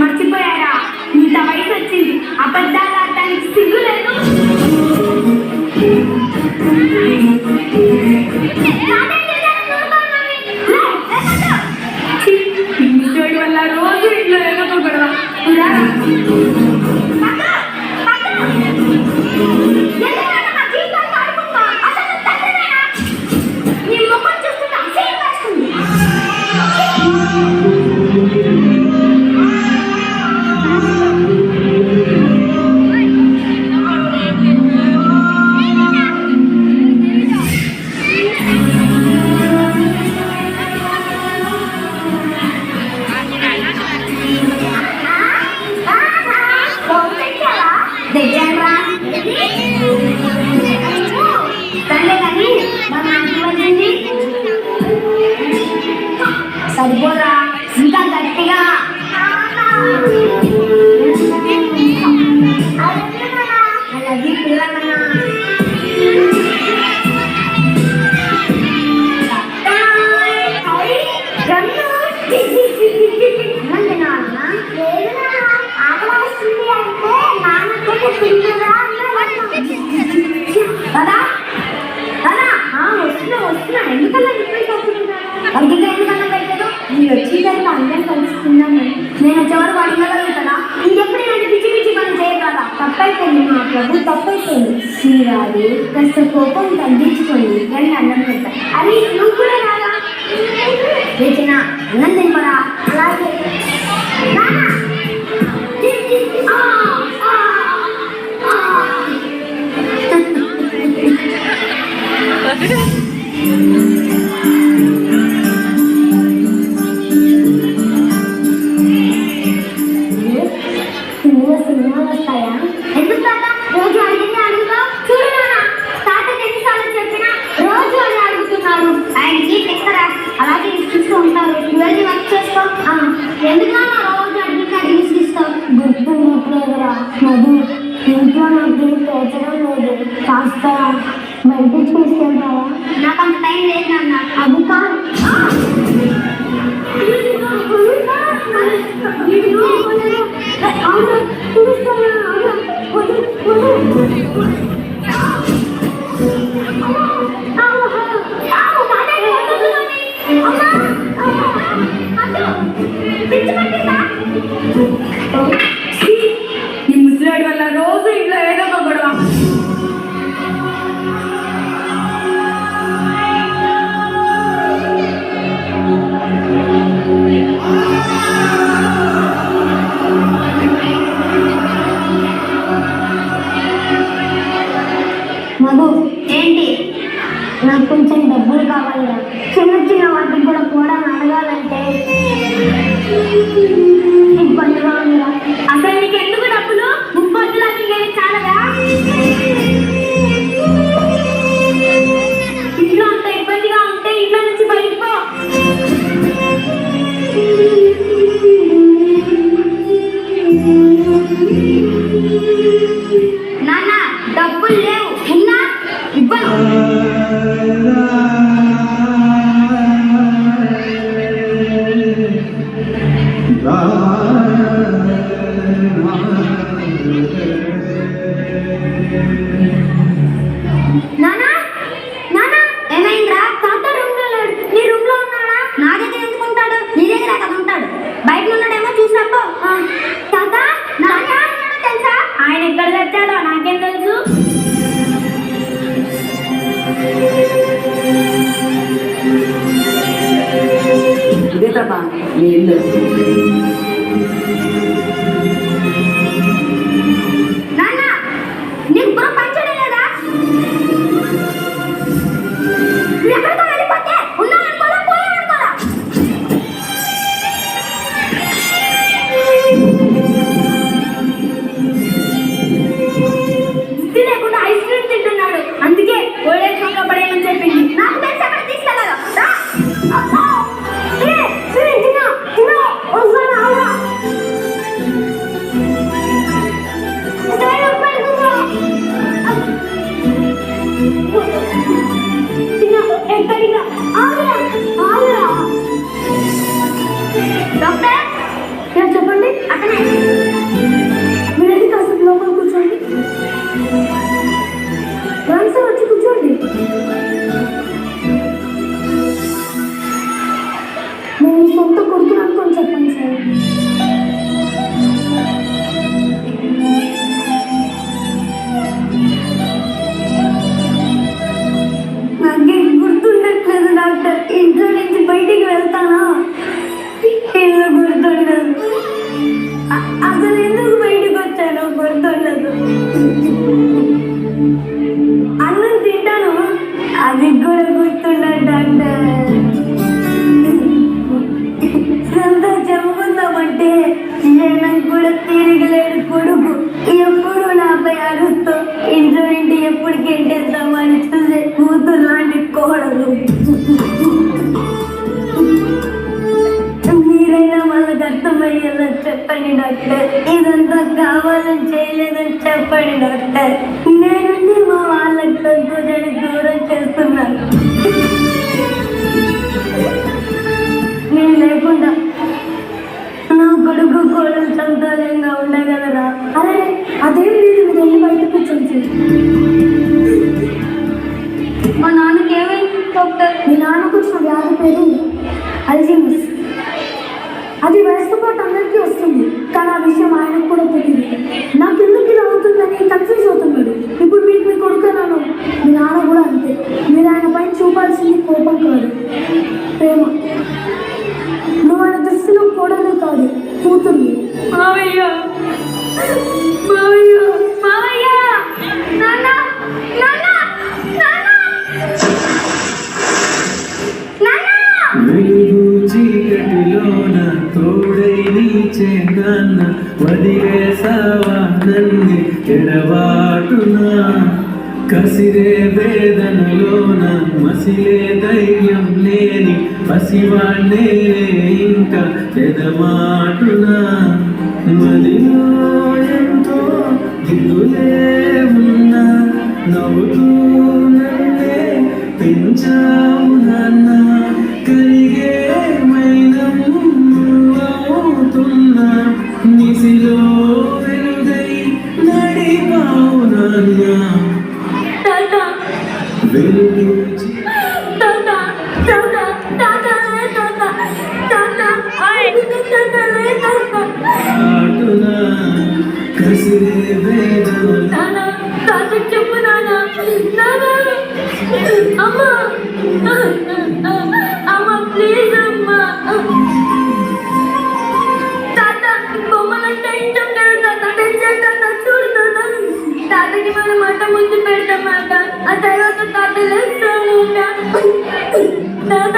మర్చిపోయారా? ఇంత వయసు వచ్చింది, అబద్ధాలు ఆడటానికి సిగ్గు లేదు. వల్ల రోజు ఇంట్లో ఏదో గొడవ. సరిపోరా, ఇంకా గట్టిగా. అలాగే పిల్లలన్నా వస్తున్నా ఎందుకన్నా అడిగితే ఎందుకన్నా పెట్టదు. మీరు వచ్చేసరికి అందరం కలుసుకున్నాను. నేను వచ్చేవారు అడగగలుగుతాడా? ఇంకెప్పుడైనా పిచ్చి పిచ్చి పని చేయగలరా? తప్పైపోయింది మా ప్రభు, తప్పైపోయింది. మీరాలి కాస్త కోపం తగ్గించుకోండి అని అన్నం పెడతా. అది నువ్వు కూడా రాదా? తెచ్చిన అన్నం తినపరా? అలాగే సినిమాలు వస్తాయా? ఎందుకు తాత రోజు అడిగింది అడుగుతా? చూడు తాత ఎన్నిసార్లు చెప్పినా రోజు అని అడుగుతున్నారు. ఆయనకి ఎక్కడా అలాగే ఇస్తూ ఉంటారు. నువ్వు వర్క్ చేసుకో. ఎందుకు రోజు అడిగి ఇస్తావు? గుర్తున్నట్లేదురా మధు, ఇంట్లో నాకు తోచడం లేదు. కాస్త బయటికి తీసుకెళ్తావా? నాకు అంత టైం లేదు నాన్న. అది కాదు, ఈ ముసలాడి వల్ల రోజు ఇంట్లో ఏదో ఒక గొడవ. మధు, ఏంటి? నాకు కొంచెం డబ్బులు కావాలిరా. చిన్న చిన్న వాటికి కూడా అడగాలంటే ఇబ్బందిగా ఉందిరా. అసలు నీకు ఎందుకు డబ్బులు? 30 లక్షలు చాలదా? ఇంట్లో అంత ఇబ్బందిగా ఉంటే ఇంట్లో నుంచి బయటపో. నాన్న డబ్బులు లేవు, ఉన్నా ఇవ్వను. నానా నానా ఏమైందిరా? తాత రూమ్ లో లేడు. నీ రూమ్ లో ఉన్నాడా? నా దగ్గర ఎందుకు ఉంటాడు? నీ దగ్గర కదా ఉంటాడు. బయట ఉన్నాడేమో చూసినప్పు. తాత నానా తెలుసా? ఆయన ఎక్కడ తెచ్చాడో నాకేం తెలుసు. ఇదే తాత మీ ఇల్లు. నాన్న నీకు బుర్ర పంచడం లేదా? నువ్వు ఎక్కడికో వెళ్ళిపోతే ఉన్నావు అనుకోలా, పోయావు అనుకోలా. ఇష్టం లేకుండా ఐస్ క్రీమ్ తింటున్నాడు. అందుకే ఓల్డేజ్ హోమ్ లో పడేయమని చెప్పింది. నాకు తెలిసి అక్కడ తీసుకెళ్ళాలి. డాక్టర్ చెప్పండి. అక్కడే మీరు కాస్త లోపల కూర్చోండి. సార్ వచ్చి కూర్చోండి. నేను సొంత కొడుకు అనుకొని చెప్పండి సార్. నాకేం గుర్తుండట్లేదు డాక్టర్. ఇంట్లో నుంచి బయటికి వెళ్తానా? ఇల్లు గుర్తుండదు. అసలు ఎందుకు బయటకు వచ్చాను గుర్తుండదు. అన్నం తింటాను, అది కూడా గుర్తుండదు డాక్టర్. అంతా చెప్పుకుందామంటే నాకు కూడా తిరగలేడు కొడుకు. ఎప్పుడు నాపై అరుస్తూ ఇంట్లో ఇంటి ఎప్పుడు గెంటేద్దామని చూసే కూతురు లాంటి కోడలు. మీరైనా వాళ్ళకి అర్థమయ్యేలా చెప్పండి డాక్టర్. ఇదంతా కావాలని చేయలేదని చెప్పండి డాక్టర్. నేనుండి మా వాళ్ళకి సంతోషాన్ని దూరం చేస్తున్నాను. నేను లేకుండా నా కొడుకు కోడలు సంతోషంగా ఉండగలరా? అరే అదేం లేదు, మీరు వెళ్ళి బయట కూర్చొని. మా నాన్నకి ఏమైంది డాక్టర్? మీ నాన్నకు వచ్చిన వ్యాధి పేరు అల్జీమర్స్. అది వయసుతో పాటు అందరికీ వస్తుంది, కానీ ఆ విషయం ఆయనకు కూడా తెలియదు. నాకు ఎందుకు ఇలా అవుతుందని కన్ఫ్యూజ్ అవుతున్నాడు. ఇప్పుడు మీకు మీ కొడుకున్నాను, మీ నాన్న కూడా అంతే. మీరు ఆయన పైన చూపాల్సింది కోపం కాదు, ప్రేమ. నువ్వు ఆయన దృష్టిలో కోడలు కాదు, కూతురు. మావయ్య మావయ్య మావయ్య నాన్న నాన్న నాన్న వెలుగు చీకటిలోన తోడై నీచేందన్న వదిలేసావా నన్ను ఎడబాటునా? కసిరే వేదనలోన మసిలే ధైర్యం లేని పసివాణ్ణే ఇంకా ఎదమాటునా? మదిలో ఎంతో దిగులే ఉన్నా నవ్వుతూ నన్నే పెంచావు నాన్న. కరిగే మైనం అవుతున్నా నిసిలో వెలుగై నడిపావు నాన్న. వెలుగు ఆటునా కసిరే వేదన. చెప్పు నాన్న. అమ్మా అమ్మా ప్లీజ్ అమ్మా. తాత బొమ్మలంటే ఇష్టం కదా తాత. టెన్షన్ తాత. చూడు తాత, తాతకి మనం మాట ముందు పెడతామాట. ఆ తర్వాత తాత లేస్తాను తాత.